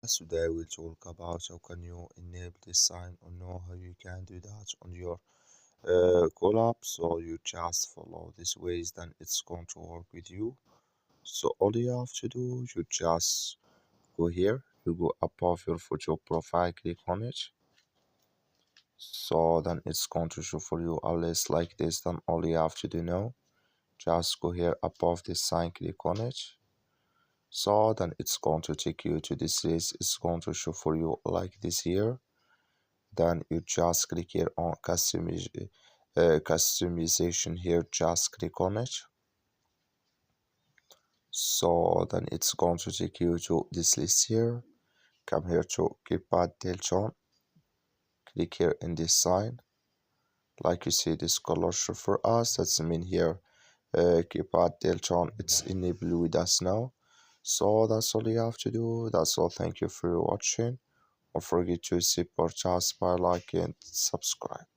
Today we'll talk about how can you enable this sign or know how you can do that on your CallApp. So you just follow these ways, then it's going to work with you. So all you have to do, you just go here, you go above your photo profile, click on it. So then it's going to show for you a list like this. Then all you have to do now, just go here above this sign, click on it. So then it's going to take you to this list. It's going to show for you like this here. Then you just click here on customization here, just click on it. So then it's going to take you to this list here. Come here to Keypad Delton, click here in this sign. Like you see this color show for us, that's mean here Keypad Delton, it's enabled with us now. So that's all you have to do. That's all. Thank you for watching. Don't forget to support us by liking and subscribe.